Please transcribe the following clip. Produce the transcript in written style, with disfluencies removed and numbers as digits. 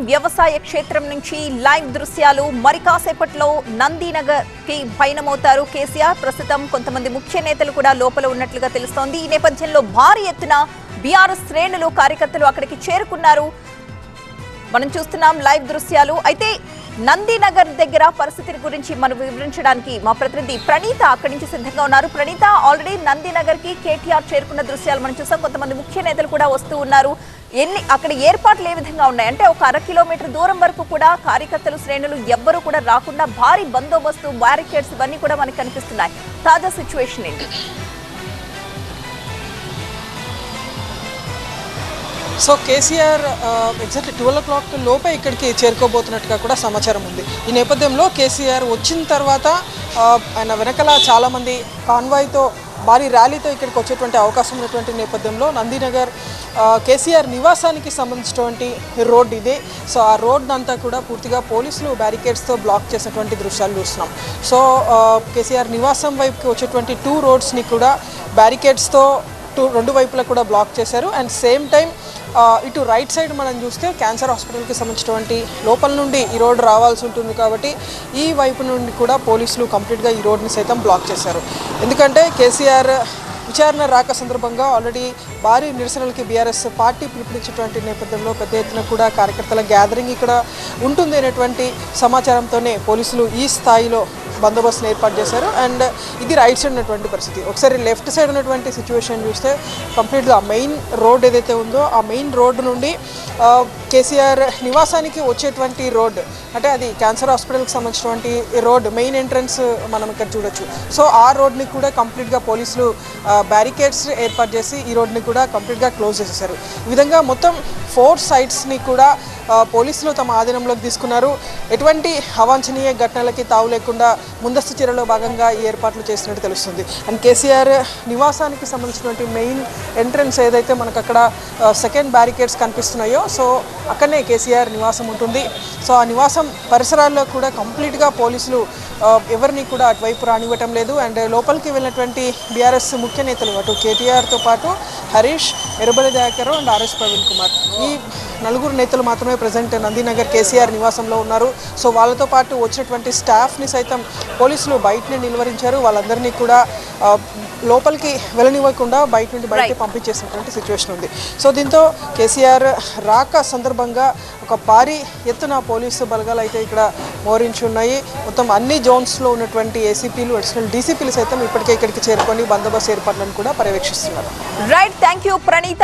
వ్యవసాయ క్షేత్రం నుంచి లైవ్ దృశ్యాలు మరి కాసేపట్లో నందినగర్ కి పయనమవుతారు కేసీఆర్. ప్రస్తుతం కొంతమంది ముఖ్య నేతలు కూడా లోపల ఉన్నట్లుగా తెలుస్తోంది. ఈ నేపథ్యంలో భారీ ఎత్తున బీఆర్ఎస్ శ్రేణులు కార్యకర్తలు అక్కడికి చేరుకున్నారు. మనం చూస్తున్నాం లైవ్ దృశ్యాలు. అయితే నందినగర్ దగ్గర పరిస్థితి గురించి మనం వివరించడానికి మా ప్రతినిధి ప్రణీత అక్కడి నుంచి సిద్ధంగా ఉన్నారు. ప్రణీత, ఆల్రెడీ నందినగర్ కి కేటీఆర్ చేరుకున్న దృశ్యాలు మనం చూసాం. కొంతమంది ముఖ్య నేతలు కూడా వస్తూ ఉన్నారు. అక్కడ ఏర్పాట్లు ఏ విధంగా ఉన్నాయి అంటే ఒక 1/2 కిలోమీటర్ దూరం వరకు కూడా కార్యకర్తలు శ్రేణులు ఎవ్వరూ కూడా రాకుండా భారీ బందోబస్తు, బ్యారికేడ్స్ ఇవన్నీ కూడా మనకు కనిపిస్తున్నాయి. తాజా సిచ్యువేషన్ ఏంటి? సో కేసీఆర్ ఎగ్జాక్ట్లీ 12 o'clock లోపే ఇక్కడికి చేరుకోబోతున్నట్టుగా కూడా సమాచారం ఉంది. ఈ నేపథ్యంలో కేసీఆర్ వచ్చిన తర్వాత ఆయన వెనకాల చాలామంది కాన్వాయ్తో భారీ ర్యాలీతో ఇక్కడికి వచ్చేటువంటి అవకాశం ఉన్నటువంటి నేపథ్యంలో నందినగర్ కేసీఆర్ నివాసానికి సంబంధించినటువంటి రోడ్ ఇదే. సో ఆ రోడ్ అంతా కూడా పూర్తిగా పోలీసులు బ్యారికేడ్స్తో బ్లాక్ చేసినటువంటి దృశ్యాలు చూస్తున్నాం. సో కేసీఆర్ నివాసం వైపుకి వచ్చేటువంటి 2 రోడ్స్ని కూడా బ్యారికేడ్స్తో రెండు వైపులా కూడా బ్లాక్ చేశారు. అండ్ సేమ్ టైం ఇటు రైట్ సైడ్ మనం చూస్తే క్యాన్సర్ హాస్పిటల్కి సంబంధించినటువంటి లోపల నుండి ఈ రోడ్ రావాల్సి ఉంటుంది కాబట్టి ఈ వైపు నుండి కూడా పోలీసులు కంప్లీట్గా ఈ రోడ్ని సైతం బ్లాక్ చేశారు. ఎందుకంటే కేసీఆర్ విచారణ రాక సందర్భంగా ఆల్రెడీ భారీ నిరసనలకి బీఆర్ఎస్ పార్టీ పిలుపునిచ్చేటువంటి నేపథ్యంలో పెద్ద ఎత్తున కూడా కార్యకర్తల గ్యాదరింగ్ ఇక్కడ ఉంటుంది అనేటువంటి సమాచారంతోనే పోలీసులు ఈ స్థాయిలో బందోబస్తును ఏర్పాటు చేశారు. అండ్ ఇది రైట్ సైడ్ ఉన్నటువంటి పరిస్థితి. ఒకసారి లెఫ్ట్ సైడ్ ఉన్నటువంటి సిచ్యువేషన్ చూస్తే కంప్లీట్గా మెయిన్ రోడ్ ఏదైతే ఉందో ఆ మెయిన్ రోడ్డు నుండి కేసీఆర్ నివాసానికి వచ్చేటువంటి రోడ్ అంటే అది క్యాన్సర్ హాస్పిటల్కి సంబంధించినటువంటి రోడ్ మెయిన్ ఎంట్రన్స్ మనం ఇక్కడ చూడొచ్చు. సో ఆ రోడ్ని కూడా కంప్లీట్గా పోలీసులు బ్యారికేడ్స్ ఏర్పాటు చేసి ఈ రోడ్ని కూడా కంప్లీట్గా క్లోజ్ చేసేసారు. ఈ విధంగా మొత్తం 4 సైడ్స్ని కూడా పోలీసులు తమ ఆధీనంలోకి తీసుకున్నారు. ఎటువంటి అవాంఛనీయ ఘటనలకి తావు లేకుండా ముందస్తు చర్యలో భాగంగా ఈ ఏర్పాట్లు చేసినట్టు తెలుస్తుంది. అండ్ కేసీఆర్ నివాసానికి సంబంధించినటువంటి మెయిన్ ఎంట్రన్స్ ఏదైతే మనకు అక్కడ సెకండ్ బ్యారికేడ్స్ కనిపిస్తున్నాయో సో అక్కడనే కేసీఆర్ నివాసం ఉంటుంది. సో ఆ నివాసం పరిసరాల్లో కూడా కంప్లీట్గా పోలీసులు ఎవరిని కూడా అటువైపు రానివ్వటం లేదు. అండ్ లోపలికి వెళ్ళినటువంటి బీఆర్ఎస్ ముఖ్య నేతలు అటు కేటీఆర్తో పాటు హరీష్, ఎర్రబెల్లి దయాకర్ అండ్ ఆర్ఎస్ ప్రవీణ్ కుమార్ ఈ 4 నేతలు మాత్రమే ప్రజెంట్ నందినగర్ కేసీఆర్ నివాసంలో ఉన్నారు. సో వాళ్ళతో పాటు వచ్చినటువంటి స్టాఫ్ని సైతం పోలీసులు బయటనే నిలువరించారు. వాళ్ళందరినీ కూడా లోపలికి వెళ్ళనివ్వకుండా బయట నుండి బయటకి పంపించేసినటువంటి సిచ్యువేషన్ ఉంది. సో దీంతో కేసీఆర్ రాక సందర్భంగా ఒక భారీ ఎత్తున పోలీసు బలగాలు అయితే ఇక్కడ మోరించి ఉన్నాయి. మొత్తం అన్ని జోన్స్లో ఉన్నటువంటి ఏసీపీలు, అడిషనల్ డీసీపీలు సైతం ఇప్పటికే ఇక్కడికి చేరుకొని బందోబస్తు ఏర్పాట్లను కూడా పర్యవేక్షిస్తున్నారు. Right, thank you Praneetha.